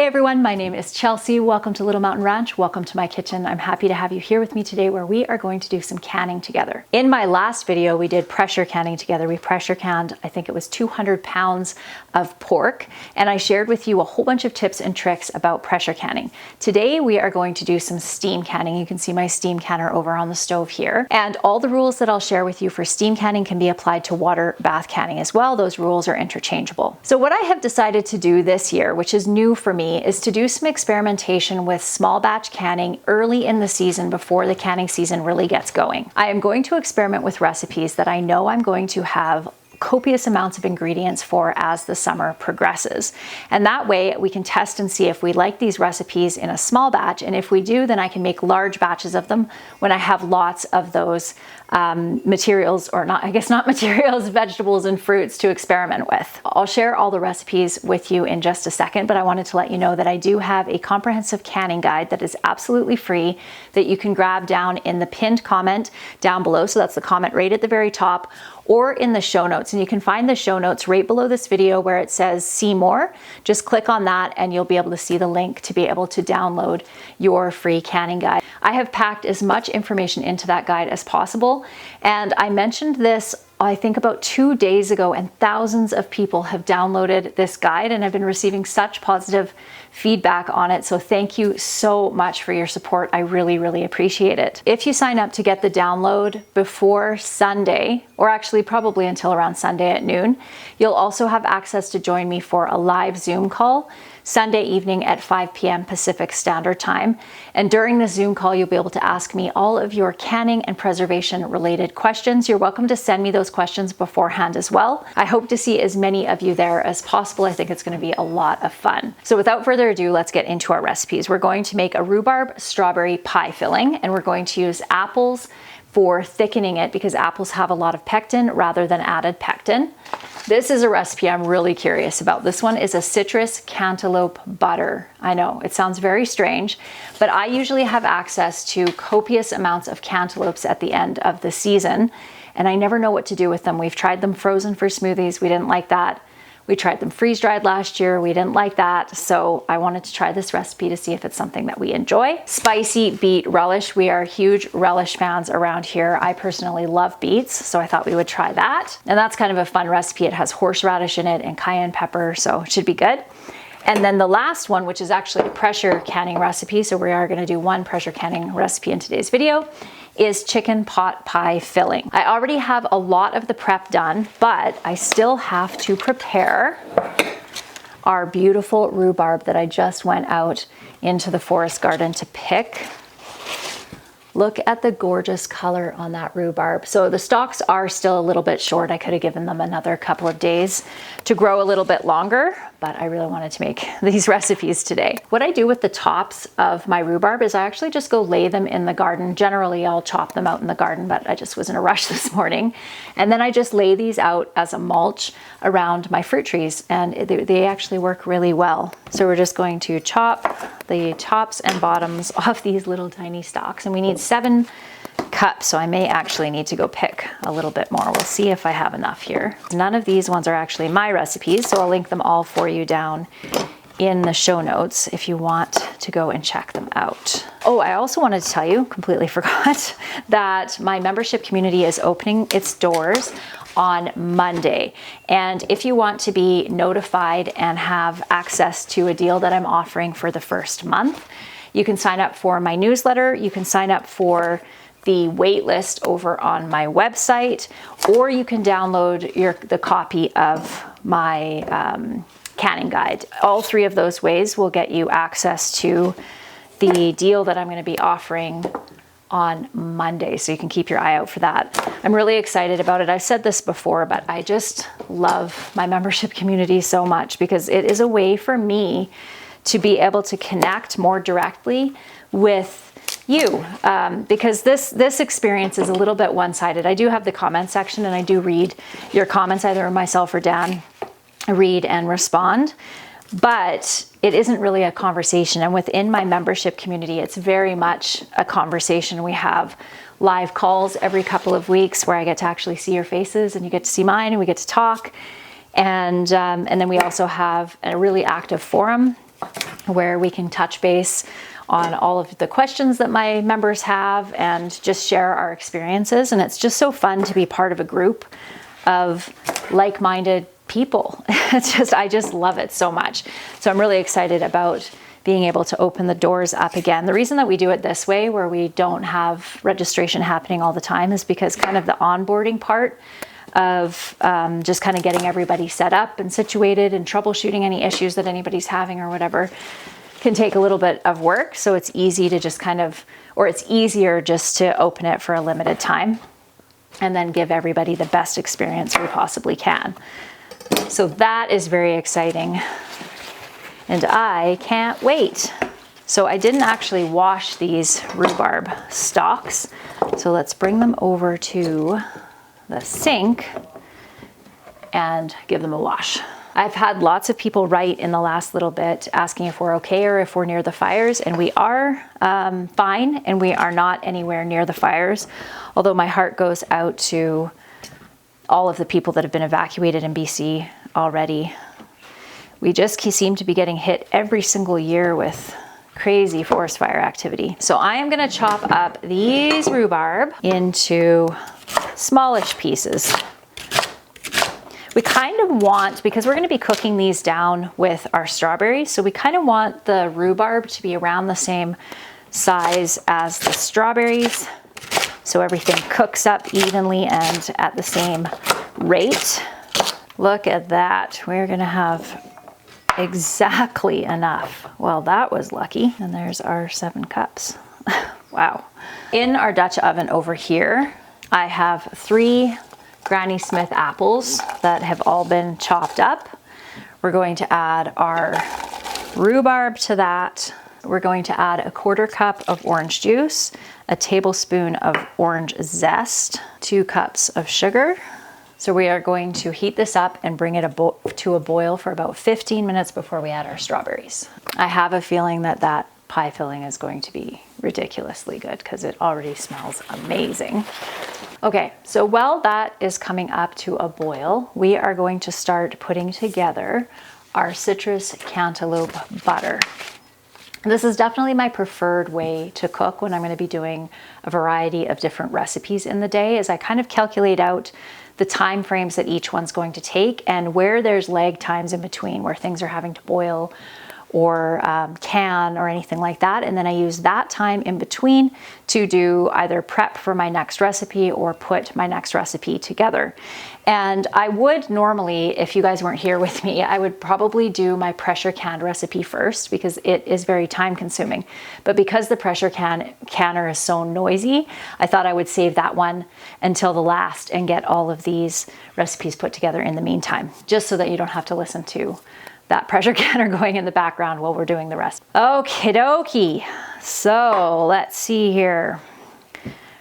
Hey everyone, my name is Chelsea. Welcome to Little Mountain Ranch. Welcome to my kitchen. I'm happy to have you here with me today where we are going to do some canning together. In my last video, we did pressure canning together. We pressure canned, I think it was 200 pounds of pork, and I shared with you a whole bunch of tips and tricks about pressure canning. Today, we are going to do some steam canning. You can see my steam canner over on the stove here. And all the rules that I'll share with you for steam canning can be applied to water bath canning as well. Those rules are interchangeable. So what I have decided to do this year, which is new for me, is to do some experimentation with small batch canning early in the season before the canning season really gets going. I am going to experiment with recipes that I know I'm going to have copious amounts of ingredients for as the summer progresses. And that way we can test and see if we like these recipes in a small batch. And if we do, then I can make large batches of them when I have lots of those materials, or not, I guess not materials, vegetables and fruits to experiment with. I'll share all the recipes with you in just a second, but I wanted to let you know that I do have a comprehensive canning guide that is absolutely free that you can grab down in the pinned comment down below. So that's the comment right at the very top, or in the show notes. And you can find the show notes right below this video where it says see more. Just click on that and you'll be able to see the link to be able to download your free canning guide. I have packed as much information into that guide as possible. And I mentioned this, I think about 2 days ago, and thousands of people have downloaded this guide and I've been receiving such positive feedback on it. So thank you so much for your support. I really, really appreciate it. If you sign up to get the download before Sunday, or actually probably until around Sunday at noon, you'll also have access to join me for a live Zoom call Sunday evening at 5 p.m. Pacific Standard Time. And during the Zoom call, you'll be able to ask me all of your canning and preservation related questions. You're welcome to send me those questions beforehand as well. I hope to see as many of you there as possible. I think it's going to be a lot of fun. So without further ado, let's get into our recipes. We're going to make a rhubarb strawberry pie filling, and we're going to use apples for thickening it because apples have a lot of pectin rather than added pectin. This is a recipe I'm really curious about. This one is a citrus cantaloupe butter. I know it sounds very strange, but I usually have access to copious amounts of cantaloupes at the end of the season, and I never know what to do with them. We've tried them frozen for smoothies. We didn't like that. We tried them freeze-dried last year. We didn't like that. So I wanted to try this recipe to see if it's something that we enjoy. Spicy beet relish. We are huge relish fans around here. I personally love beets, so I thought we would try that. And that's kind of a fun recipe. It has horseradish in it and cayenne pepper, so it should be good. And then the last one, which is actually a pressure canning recipe, so we are gonna do one pressure canning recipe in today's video, is chicken pot pie filling. I already have a lot of the prep done, but I still have to prepare our beautiful rhubarb that I just went out into the forest garden to pick. Look at the gorgeous color on that rhubarb. So the stalks are still a little bit short. I could have given them another couple of days to grow a little bit longer, but I really wanted to make these recipes today. What I do with the tops of my rhubarb is I actually just go lay them in the garden. Generally, I'll chop them out in the garden, but I just was in a rush this morning. And then I just lay these out as a mulch around my fruit trees, and they actually work really well. So we're just going to chop the tops and bottoms off these little tiny stalks, and we need 7 cups, so I may actually need to go pick a little bit more. We'll see if I have enough here. None of these ones are actually my recipes, so I'll link them all for you down in the show notes if you want to go and check them out. Oh, I also wanted to tell you, completely forgot, that my membership community is opening its doors on Monday. And if you want to be notified and have access to a deal that I'm offering for the first month, you can sign up for my newsletter. You can sign up for the wait list over on my website, or you can download the copy of my canning guide. All 3 of those ways will get you access to the deal that I'm going to be offering on Monday, so you can keep your eye out for that. I'm really excited about it. I've said this before, but I just love my membership community so much because it is a way for me to be able to connect more directly with you, because this experience is a little bit one-sided. I do have the comment section and I do read your comments, either myself or Dan read and respond, but it isn't really a conversation. And within my membership community, it's very much a conversation. We have live calls every couple of weeks where I get to actually see your faces and you get to see mine and we get to talk. And then we also have a really active forum where we can touch base on all of the questions that my members have and just share our experiences. And it's just so fun to be part of a group of like-minded people. I just love it so much. So I'm really excited about being able to open the doors up again. The reason that we do it this way, where we don't have registration happening all the time, is because kind of the onboarding part of just kind of getting everybody set up and situated and troubleshooting any issues that anybody's having or whatever can take a little bit of work. So it's easy to just kind of, or it's easier just to open it for a limited time and then give everybody the best experience we possibly can. So that is very exciting. And I can't wait. So I didn't actually wash these rhubarb stalks. So let's bring them over to the sink and give them a wash. I've had lots of people write in the last little bit asking if we're okay or if we're near the fires, and we are fine, and we are not anywhere near the fires. Although my heart goes out to all of the people that have been evacuated in BC already. We just seem to be getting hit every single year with crazy forest fire activity. So I am gonna chop up these rhubarb into smallish pieces. We kind of want, because we're gonna be cooking these down with our strawberries, so we kind of want the rhubarb to be around the same size as the strawberries, so everything cooks up evenly and at the same rate. Look at that. We're gonna have exactly enough. Well, that was lucky. And there's our 7 cups. Wow. In our Dutch oven over here, I have 3 Granny Smith apples that have all been chopped up. We're going to add our rhubarb to that. We're going to add a 1/4 cup of orange juice, a tablespoon of orange zest, 2 cups of sugar. So we are going to heat this up and bring it to a boil for about 15 minutes before we add our strawberries. I have a feeling that that pie filling is going to be ridiculously good because it already smells amazing. Okay, so while that is coming up to a boil, we are going to start putting together our citrus cantaloupe butter. This is definitely my preferred way to cook when I'm going to be doing a variety of different recipes in the day, is I kind of calculate out the time frames that each one's going to take and where there's lag times in between, where things are having to boil or can or anything like that. And then I use that time in between to do either prep for my next recipe or put my next recipe together. And I would normally, if you guys weren't here with me, I would probably do my pressure canned recipe first because it is very time consuming. But because the pressure canner is so noisy, I thought I would save that one until the last and get all of these recipes put together in the meantime, just so that you don't have to listen to that pressure canner going in the background while we're doing the rest. Okie dokie. So let's see here.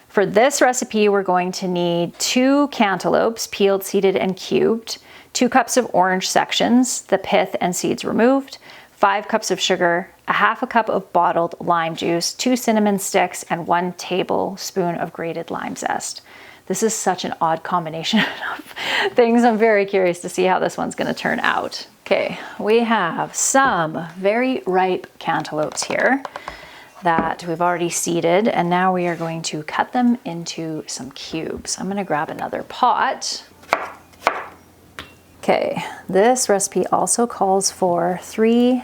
For this recipe, we're going to need 2 cantaloupes, peeled, seeded, and cubed, 2 cups of orange sections, the pith and seeds removed, 5 cups of sugar, a 1/2 cup of bottled lime juice, 2 cinnamon sticks, and 1 tablespoon of grated lime zest. This is such an odd combination of things. I'm very curious to see how this one's going to turn out. Okay, we have some very ripe cantaloupes here that we've already seeded, and now we are going to cut them into some cubes. I'm going to grab another pot. Okay, this recipe also calls for 3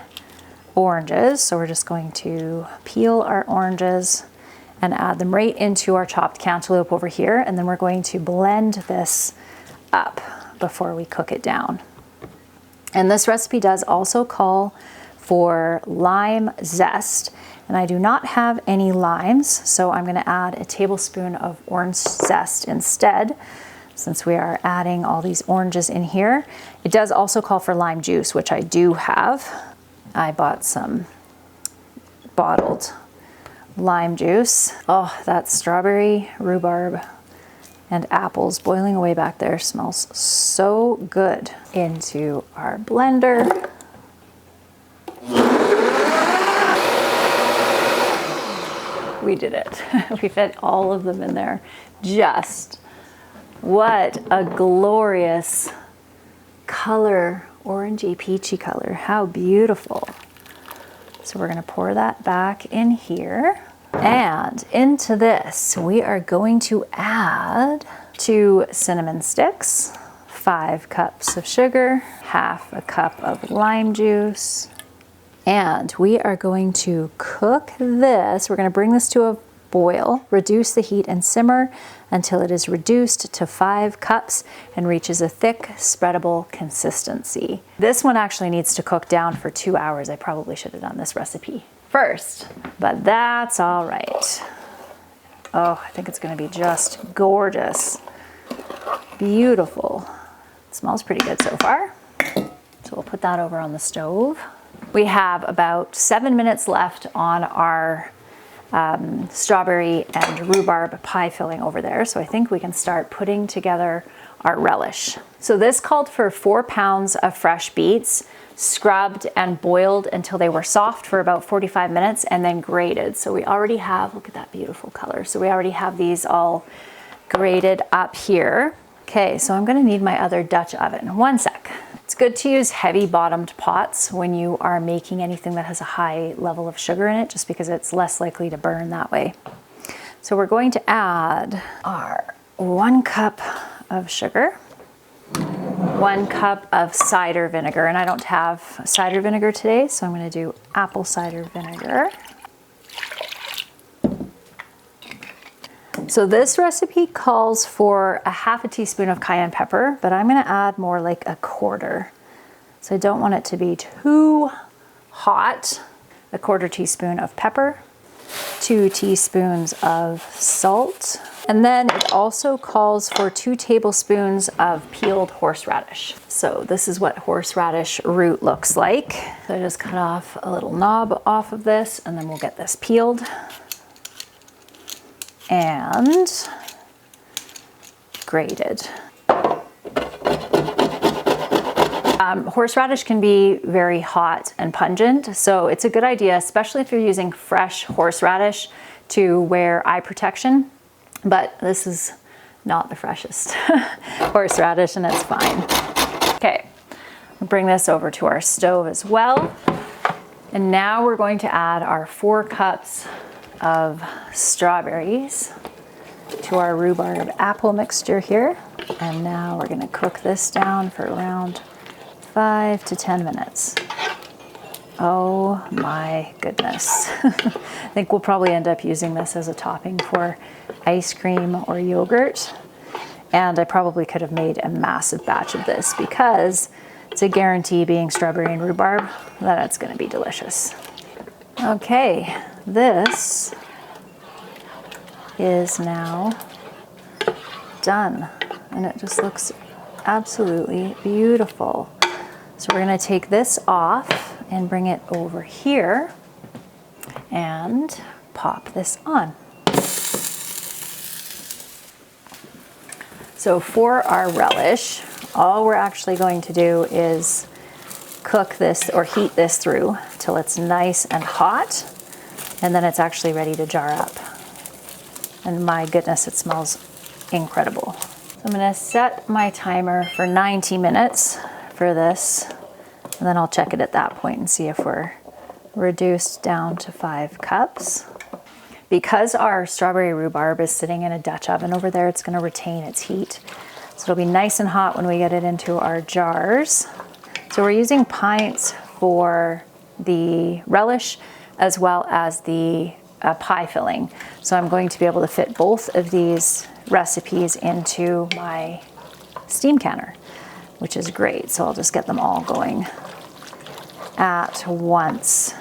oranges, so we're just going to peel our oranges and add them right into our chopped cantaloupe over here, and then we're going to blend this up before we cook it down. And this recipe does also call for lime zest, and I do not have any limes, so I'm going to add a tablespoon of orange zest instead, since we are adding all these oranges in here. It does also call for lime juice, which I do have. I bought some bottled lime juice. Oh, that strawberry, rhubarb, and apples boiling away back there smells so good. Into our blender. We did it. We fit all of them in there. Just what a glorious color, orangey peachy color. How beautiful. So we're gonna pour that back in here. And into this, we are going to add 2 cinnamon sticks, 5 cups of sugar, half a cup of lime juice, and we are going to cook this. We're going to bring this to a boil, reduce the heat and simmer until it is reduced to 5 cups and reaches a thick, spreadable consistency. This one actually needs to cook down for 2 hours. I probably should have done this recipe first, but that's all right. Oh, I think it's going to be just gorgeous. Beautiful. It smells pretty good so far. So we'll put that over on the stove. We have about 7 minutes left on our strawberry and rhubarb pie filling over there. So I think we can start putting together our relish. So this called for 4 pounds of fresh beets, scrubbed and boiled until they were soft for about 45 minutes and then grated. So we already have, look at that beautiful color. So we already have these all grated up here. Okay, so I'm gonna need my other Dutch oven. 1 sec. It's good to use heavy bottomed pots when you are making anything that has a high level of sugar in it, just because it's less likely to burn that way. So we're going to add our 1 cup of sugar, 1 cup of cider vinegar, and I don't have cider vinegar today, so I'm going to do apple cider vinegar. So this recipe calls for a half a teaspoon of cayenne pepper, but I'm going to add more like a quarter. So I don't want it to be too hot. A quarter teaspoon of pepper, 2 teaspoons of salt, and then it also calls for 2 tablespoons of peeled horseradish. So this is what horseradish root looks like. So I just cut off a little knob off of this, and then we'll get this peeled. And grated. Horseradish can be very hot and pungent, so it's a good idea, especially if you're using fresh horseradish, to wear eye protection, but this is not the freshest horseradish and it's fine. Okay, we'll bring this over to our stove as well. And now we're going to add our 4 cups of strawberries to our rhubarb apple mixture here. And now we're going to cook this down for around 5 to 10 minutes. Oh my goodness. I think we'll probably end up using this as a topping for ice cream or yogurt. And I probably could have made a massive batch of this because it's a guarantee, being strawberry and rhubarb, that it's going to be delicious. Okay, this is now done and it just looks absolutely beautiful. So we're going to take this off and bring it over here and pop this on. So for our relish, all we're actually going to do is cook this or heat this through till it's nice and hot, and then it's actually ready to jar up. And my goodness, it smells incredible. So I'm going to set my timer for 90 minutes for this, and then I'll check it at that point and see if we're reduced down to 5 cups. Because our strawberry rhubarb is sitting in a Dutch oven over there, it's going to retain its heat. So it'll be nice and hot when we get it into our jars. So we're using pints for the relish as well as the pie filling. So I'm going to be able to fit both of these recipes into my steam canner, which is great. So I'll just get them all going at once.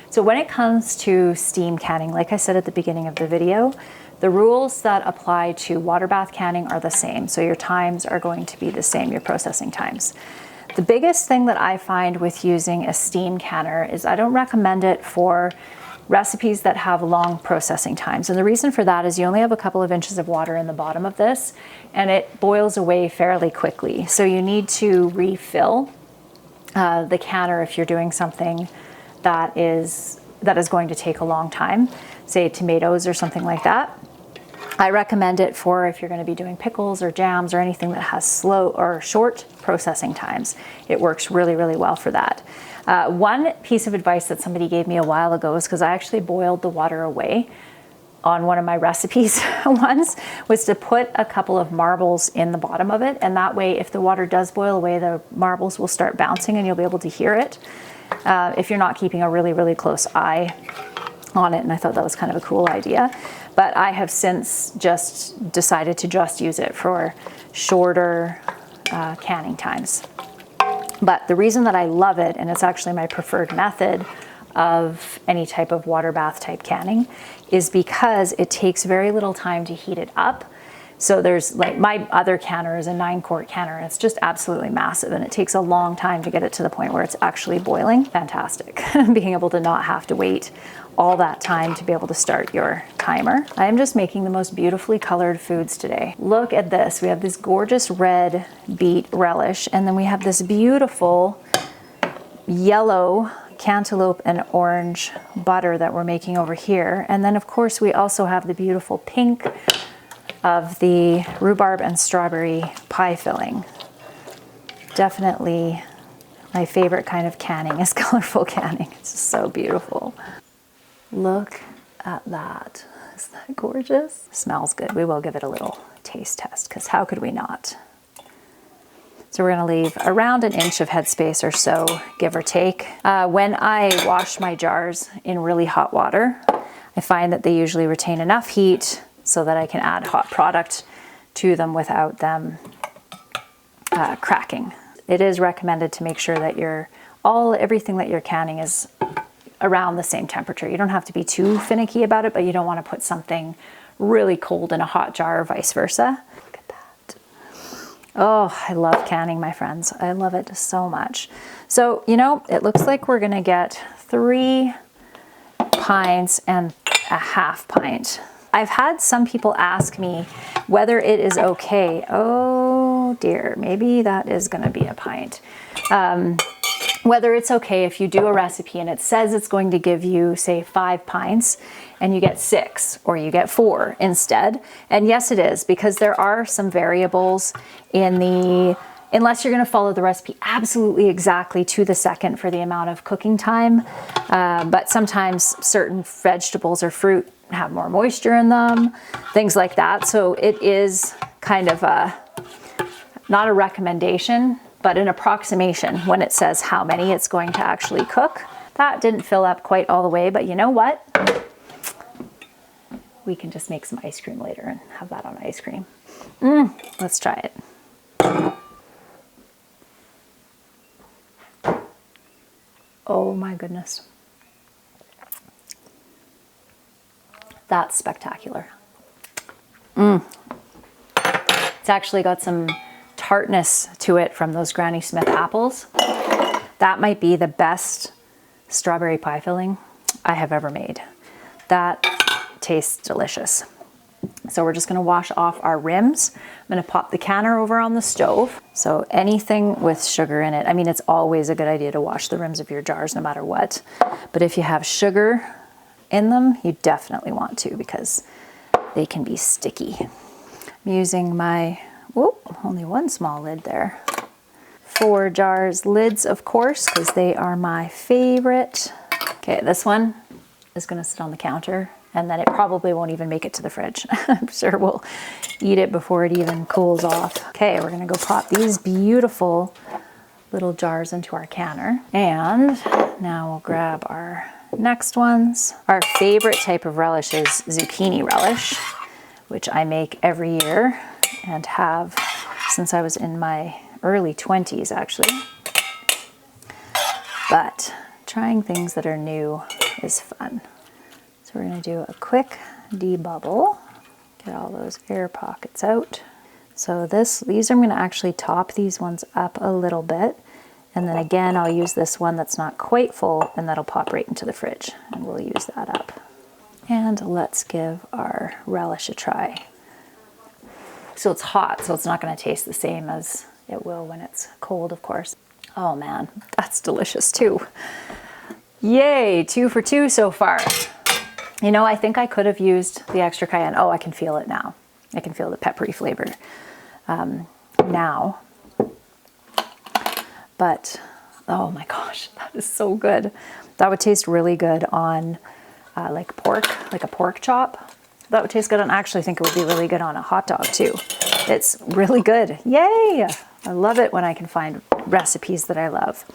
So when it comes to steam canning, like I said at the beginning of the video, the rules that apply to water bath canning are the same. So your times are going to be the same, your processing times. The biggest thing that I find with using a steam canner is I don't recommend it for recipes that have long processing times. And the reason for that is you only have a couple of inches of water in the bottom of this and it boils away fairly quickly. So you need to refill the canner if you're doing something that is going to take a long time, say tomatoes or something like that. I recommend it for if you're going to be doing pickles or jams or anything that has slow or short processing times. It works really, really well for that. One piece of advice that somebody gave me a while ago is because I actually boiled the water away on one of my recipes once, was to put a couple of marbles in the bottom of it. And that way, if the water does boil away, the marbles will start bouncing and you'll be able to hear it if you're not keeping a really, really close eye on it. And I thought that was kind of a cool idea. But I have since just decided to just use it for shorter canning times. But the reason that I love it, and it's actually my preferred method of any type of water bath type canning, is because it takes very little time to heat it up. So there's like my other canner is a 9-quart canner, and it's just absolutely massive, and it takes a long time to get it to the point where it's actually boiling. Fantastic. Being able to not have to wait all that time to be able to start your timer. I am just making the most beautifully colored foods today. Look at this. We have this gorgeous red beet relish, and then we have this beautiful yellow cantaloupe and orange butter that we're making over here. And then of course we also have the beautiful pink of the rhubarb and strawberry pie filling. Definitely my favorite kind of canning is colorful canning. It's just so beautiful. Look at that. Isn't that gorgeous? Smells good. We will give it a little taste test because how could we not? So we're going to leave around an inch of headspace or so, give or take. When I wash my jars in really hot water, I find that they usually retain enough heat so that I can add hot product to them without them cracking. It is recommended to make sure that everything that you're canning is around the same temperature. You don't have to be too finicky about it, but you don't want to put something really cold in a hot jar or vice versa. Look at that. Oh, I love canning, my friends. I love it so much. So, you know, it looks like we're going to get 3 pints and a half pint. I've had some people ask me whether it is okay. Oh dear, maybe that is going to be a pint. Whether it's okay if you do a recipe and it says it's going to give you, say, 5 pints and you get 6 or you get 4 instead. And yes, it is, because there are some variables unless you're going to follow the recipe absolutely exactly to the second for the amount of cooking time. But sometimes certain vegetables or fruit have more moisture in them, things like that. So it is kind of not a recommendation, but an approximation when it says how many it's going to actually cook. That didn't fill up quite all the way, but you know what? We can just make some ice cream later and have that on ice cream. Let's try it. Oh my goodness. That's spectacular. It's actually got some tartness to it from those Granny Smith apples. That might be the best strawberry pie filling I have ever made. That tastes delicious. So we're just going to wash off our rims. I'm going to pop the canner over on the stove. So anything with sugar in it, I mean, it's always a good idea to wash the rims of your jars no matter what. But if you have sugar in them, you definitely want to because they can be sticky. I'm using my, only one small lid there. 4 jars lids, of course, because they are my favorite. Okay, this one is going to sit on the counter, and then it probably won't even make it to the fridge. I'm sure we'll eat it before it even cools off. Okay, we're going to go pop these beautiful little jars into our canner. And now we'll grab our next ones. Our favorite type of relish is zucchini relish, which I make every year and have since I was in my early 20s, actually. But trying things that are new is fun. So we're going to do a quick debubble, get all those air pockets out. So these I'm going to actually top these ones up a little bit. And then again, I'll use this one that's not quite full, and that'll pop right into the fridge, and we'll use that up. And let's give our relish a try. So it's hot, so it's not going to taste the same as it will when it's cold, of course. Oh man, that's delicious too. Yay, 2 for 2 so far. You know, I think I could have used the extra cayenne. Oh, I can feel it now. I can feel the peppery flavor now. But, oh my gosh, that is so good. That would taste really good on like pork, like a pork chop. That would taste good on, I actually think it would be really good on a hot dog too. It's really good. Yay! I love it when I can find recipes that I love.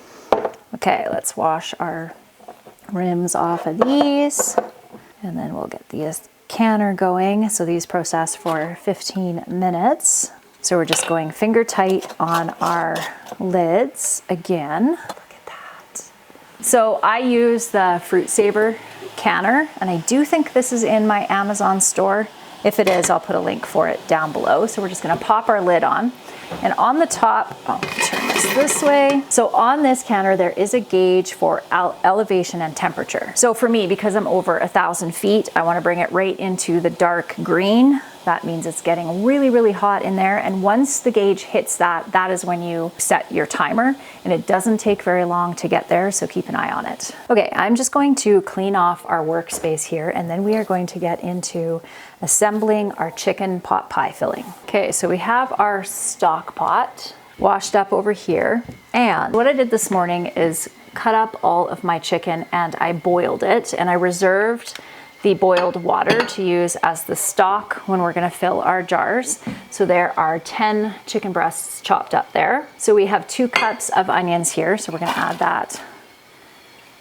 Okay, let's wash our rims off of these. And then we'll get the canner going. So these process for 15 minutes. So we're just going finger tight on our lids again. Look at that. So I use the Fruit Saver canner, and I do think this is in my Amazon store. If it is, I'll put a link for it down below. So we're just gonna pop our lid on. And on the top, I'll turn this way. So on this canner, there is a gauge for elevation and temperature. So for me, because I'm over 1,000 feet, I want to bring it right into the dark green. That means it's getting really, really hot in there. And once the gauge hits that, that is when you set your timer. And it doesn't take very long to get there, so keep an eye on it. Okay, I'm just going to clean off our workspace here, and then we are going to get into assembling our chicken pot pie filling. Okay, so we have our stock pot washed up over here. And what I did this morning is cut up all of my chicken and I boiled it, and I reserved the boiled water to use as the stock when we're gonna fill our jars. So there are 10 chicken breasts chopped up there. So we have 2 cups of onions here. So we're gonna add that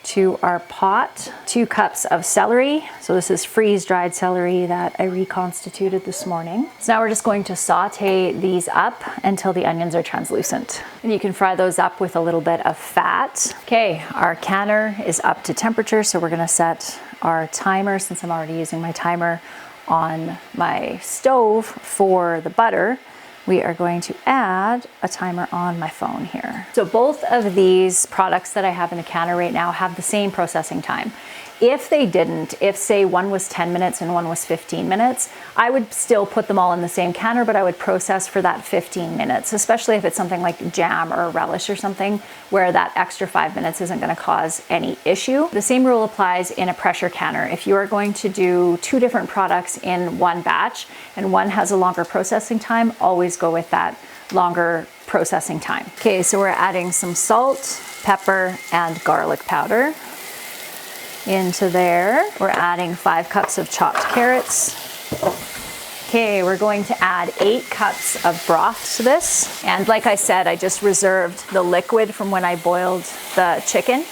to our pot. 2 cups of celery. So this is freeze-dried celery that I reconstituted this morning. So now we're just going to saute these up until the onions are translucent. And you can fry those up with a little bit of fat. Okay, our canner is up to temperature, so we're gonna set our timer, since I'm already using my timer on my stove for the butter. We are going to add a timer on my phone here. So both of these products that I have in the canner right now have the same processing time. If they didn't, if say one was 10 minutes and one was 15 minutes, I would still put them all in the same canner, but I would process for that 15 minutes, especially if it's something like jam or relish or something where that extra 5 minutes isn't gonna cause any issue. The same rule applies in a pressure canner. If you are going to do 2 different products in one batch and one has a longer processing time, always go with that longer processing time. Okay, so we're adding some salt, pepper, and garlic powder into there. We're adding 5 cups of chopped carrots. Okay, we're going to add 8 cups of broth to this. And like I said, I just reserved the liquid from when I boiled the chicken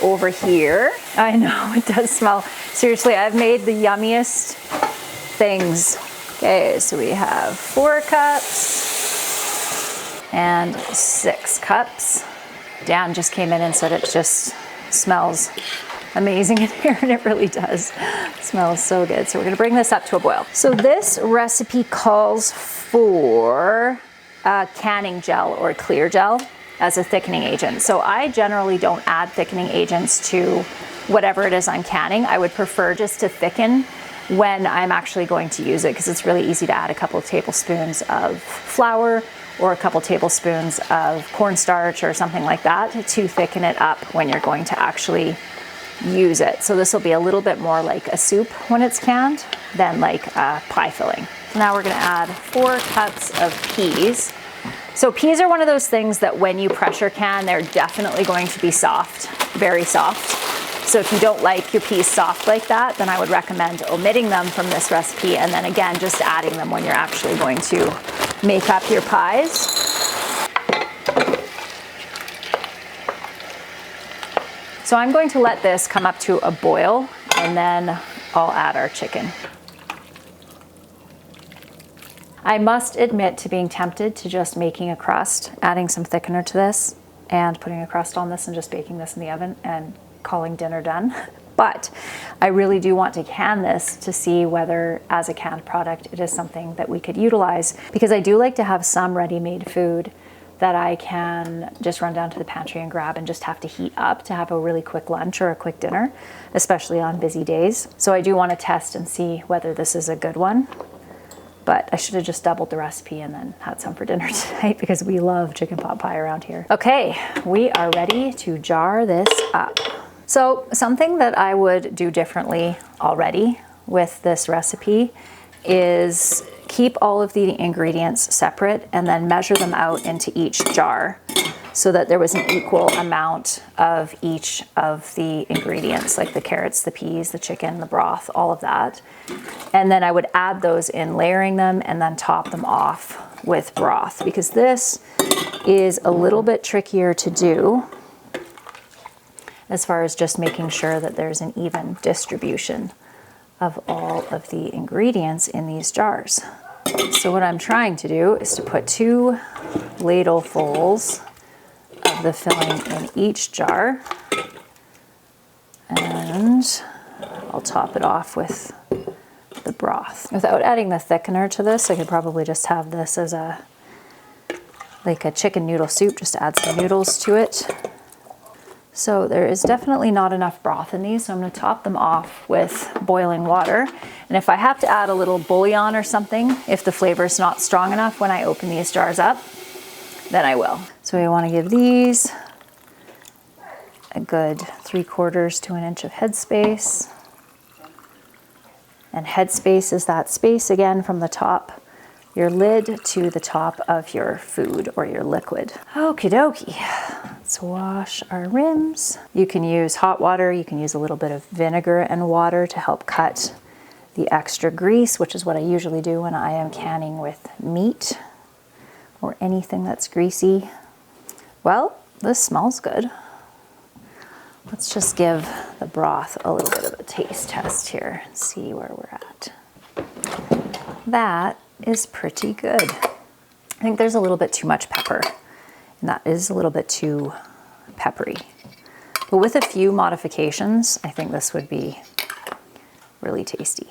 over here. I know, it does smell. Seriously, I've made the yummiest things. Okay, so we have 4 cups and 6 cups. Dan just came in and said it just smells amazing in here, and it really does. It smells so good. So we're gonna bring this up to a boil. So this recipe calls for canning gel or clear gel as a thickening agent. So I generally don't add thickening agents to whatever it is I'm canning. I would prefer just to thicken when I'm actually going to use it, because it's really easy to add a couple of tablespoons of flour or a couple tablespoons of cornstarch or something like that to thicken it up when you're going to actually use it. So this will be a little bit more like a soup when it's canned than like a pie filling. Now we're gonna add 4 cups of peas. So peas are one of those things that when you pressure can, they're definitely going to be soft, very soft. So if you don't like your peas soft like that, then I would recommend omitting them from this recipe, and then again, just adding them when you're actually going to make up your pies. So I'm going to let this come up to a boil, and then I'll add our chicken. I must admit to being tempted to just making a crust, adding some thickener to this, and putting a crust on this and just baking this in the oven and calling dinner done. But I really do want to can this to see whether, as a canned product, it is something that we could utilize, because I do like to have some ready-made food that I can just run down to the pantry and grab and just have to heat up to have a really quick lunch or a quick dinner, especially on busy days. So I do want to test and see whether this is a good one. But I should have just doubled the recipe and then had some for dinner tonight, because we love chicken pot pie around here. Okay, we are ready to jar this up. So something that I would do differently already with this recipe is keep all of the ingredients separate and then measure them out into each jar so that there was an equal amount of each of the ingredients, like the carrots, the peas, the chicken, the broth, all of that. And then I would add those in, layering them, and then top them off with broth, because this is a little bit trickier to do as far as just making sure that there's an even distribution of all of the ingredients in these jars. So what I'm trying to do is to put 2 ladlefuls of the filling in each jar, and I'll top it off with the broth. Without adding the thickener to this, I could probably just have this as like a chicken noodle soup, just add some noodles to it. So there is definitely not enough broth in these, so I'm going to top them off with boiling water. And if I have to add a little bouillon or something, if the flavor is not strong enough when I open these jars up, then I will. So we want to give these a good 3/4 to an inch of headspace. And headspace is that space again from the top, your lid, to the top of your food or your liquid. Okie dokie. Let's wash our rims. You can use hot water, you can use a little bit of vinegar and water to help cut the extra grease, which is what I usually do when I am canning with meat or anything that's greasy. Well, this smells good. Let's just give the broth a little bit of a taste test here and see where we're at. That is pretty good. I think there's a little bit too much pepper, and that is a little bit too peppery. But with a few modifications, I think this would be really tasty.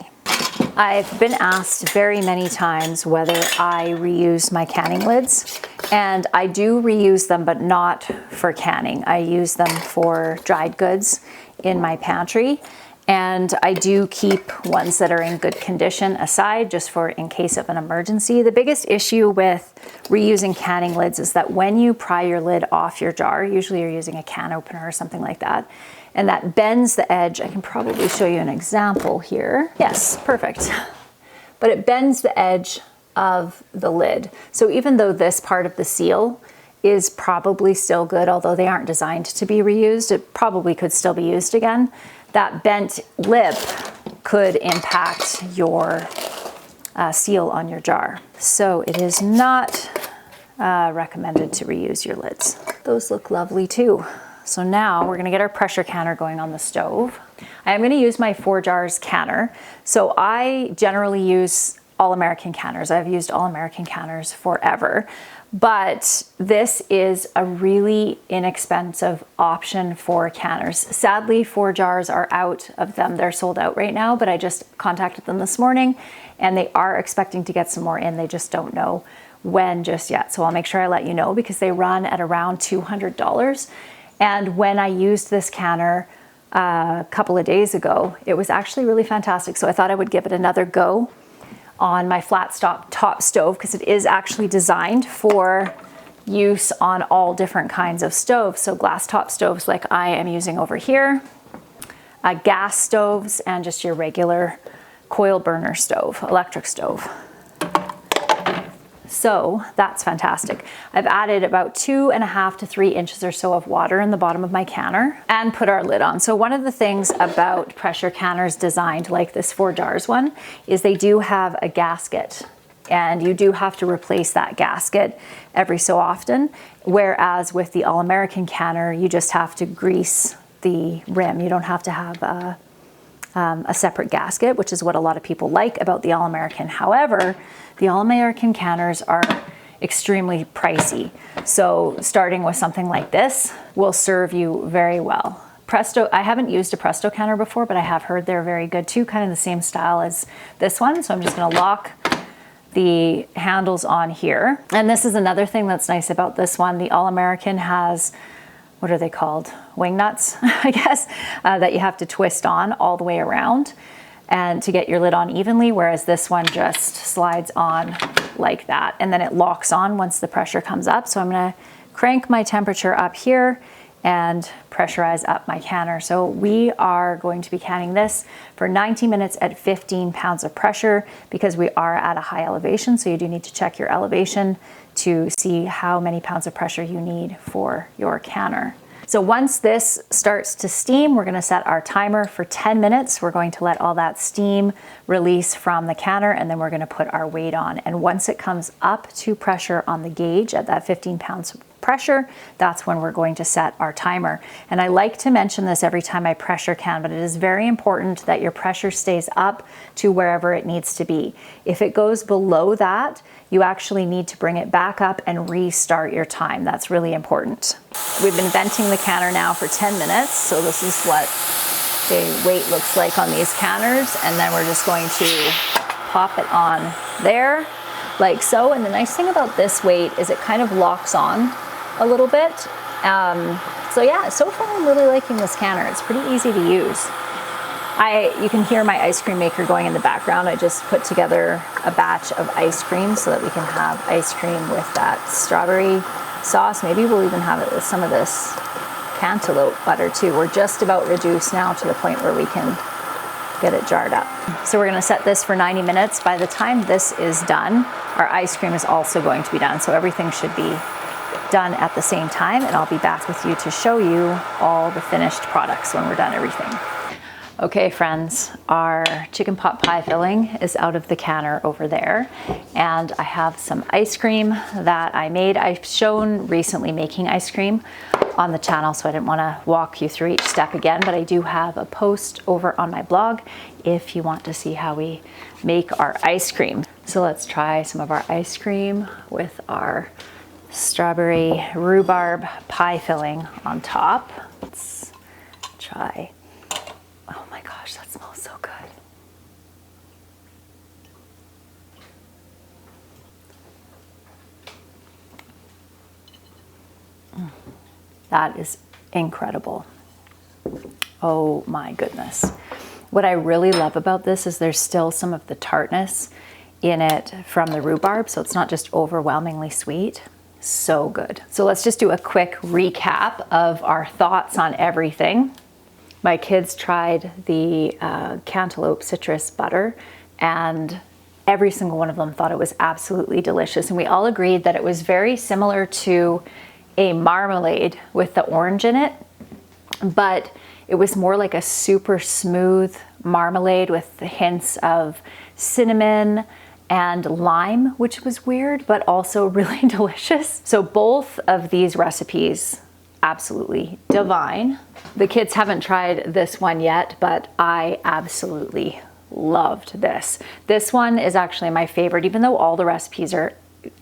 I've been asked very many times whether I reuse my canning lids, and I do reuse them, but not for canning. I use them for dried goods in my pantry, and I do keep ones that are in good condition aside just for in case of an emergency. The biggest issue with reusing canning lids is that when you pry your lid off your jar, usually you're using a can opener or something like that, and that bends the edge. I can probably show you an example here. Yes, perfect. But it bends the edge of the lid. So even though this part of the seal is probably still good, although they aren't designed to be reused, it probably could still be used again. That bent lip could impact your seal on your jar. So it is not recommended to reuse your lids. Those look lovely too. So now we're gonna get our pressure canner going on the stove. I am gonna use my 4 jars canner. So I generally use All-American canners. I've used All-American canners forever, but this is a really inexpensive option for canners. Sadly, 4 jars are out of them. They're sold out right now, but I just contacted them this morning and they are expecting to get some more in. They just don't know when just yet. So I'll make sure I let you know because they run at around $200. And when I used this canner a couple of days ago, it was actually really fantastic. So I thought I would give it another go on my flat top stove because it is actually designed for use on all different kinds of stoves. So glass top stoves like I am using over here, gas stoves, and just your regular coil burner stove, electric stove. So that's fantastic. I've added about 2.5 to 3 inches or so of water in the bottom of my canner and put our lid on. So one of the things about pressure canners designed like this 4 jars one is they do have a gasket, and you do have to replace that gasket every so often. Whereas with the All-American canner, you just have to grease the rim. You don't have to have a separate gasket, which is what a lot of people like about the All-American. However, the All-American canners are extremely pricey. So starting with something like this will serve you very well. Presto, I haven't used a Presto canner before, but I have heard they're very good too, kind of the same style as this one. So I'm just gonna lock the handles on here. And this is another thing that's nice about this one. The All-American has, what are they called? Wing nuts, I guess, that you have to twist on all the way around and to get your lid on evenly, whereas this one just slides on like that, and then it locks on once the pressure comes up. So I'm gonna crank my temperature up here, and pressurize up my canner. So we are going to be canning this for 90 minutes at 15 pounds of pressure because we are at a high elevation. So you do need to check your elevation to see how many pounds of pressure you need for your canner. So once this starts to steam, we're gonna set our timer for 10 minutes. We're going to let all that steam release from the canner, and then we're gonna put our weight on. And once it comes up to pressure on the gauge at that 15 pounds pressure, that's when we're going to set our timer. And I like to mention this every time I pressure can, but it is very important that your pressure stays up to wherever it needs to be. If it goes below that, you actually need to bring it back up and restart your time. That's really important. We've been venting the canner now for 10 minutes. So this is what the weight looks like on these canners. And then we're just going to pop it on there like so. And the nice thing about this weight is it kind of locks on a little bit. So yeah, so far I'm really liking this canner. It's pretty easy to use. You can hear my ice cream maker going in the background. I just put together a batch of ice cream so that we can have ice cream with that strawberry sauce. Maybe we'll even have it with some of this cantaloupe butter too. We're just about reduced now to the point where we can get it jarred up. So we're gonna set this for 90 minutes. By the time this is done, our ice cream is also going to be done. So everything should be done at the same time, and I'll be back with you to show you all the finished products when we're done everything. Okay friends, our chicken pot pie filling is out of the canner over there, and I have some ice cream that I made. I've shown recently making ice cream on the channel, so I didn't want to walk you through each step again, but I do have a post over on my blog if you want to see how we make our ice cream. So let's try some of our ice cream with our strawberry rhubarb pie filling on top. Let's try. Oh my gosh, that smells so good. That is incredible. Oh my goodness. What I really love about this is there's still some of the tartness in it from the rhubarb, so it's not just overwhelmingly sweet. So good. So let's just do a quick recap of our thoughts on everything. My kids tried the cantaloupe citrus butter, and every single one of them thought it was absolutely delicious. And we all agreed that it was very similar to a marmalade with the orange in it, but it was more like a super smooth marmalade with the hints of cinnamon and lime, which was weird, but also really delicious. So both of these recipes, absolutely divine. The kids haven't tried this one yet, but I absolutely loved this. This one is actually my favorite, even though all the recipes are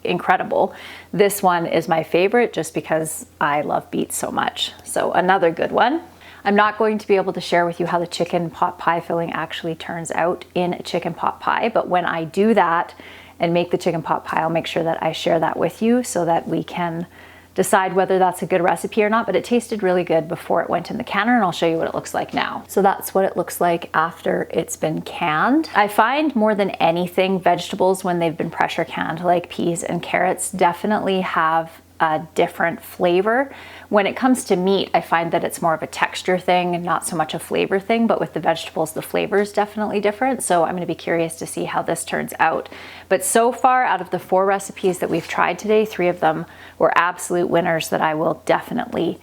incredible. This one is my favorite just because I love beets so much. So another good one. I'm not going to be able to share with you how the chicken pot pie filling actually turns out in a chicken pot pie, but when I do that and make the chicken pot pie, I'll make sure that I share that with you so that we can decide whether that's a good recipe or not. But it tasted really good before it went in the canner, and I'll show you what it looks like now. So that's what it looks like after it's been canned. I find more than anything, vegetables when they've been pressure canned, like peas and carrots, definitely have a different flavor. When it comes to meat, I find that it's more of a texture thing and not so much a flavor thing, but with the vegetables, the flavor is definitely different. So I'm gonna be curious to see how this turns out. But so far, out of the 4 recipes that we've tried today, 3 of them were absolute winners that I will definitely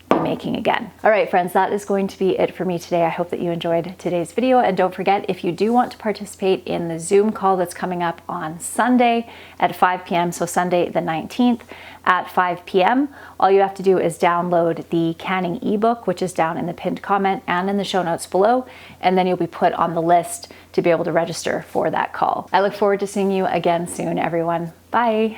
be making again. All right, friends, that is going to be it for me today. I hope that you enjoyed today's video. And don't forget, if you do want to participate in the Zoom call that's coming up on Sunday at 5 p.m., so Sunday the 19th at 5 p.m., all you have to do is download the canning ebook, which is down in the pinned comment and in the show notes below, and then you'll be put on the list to be able to register for that call. I look forward to seeing you again soon, everyone. Bye.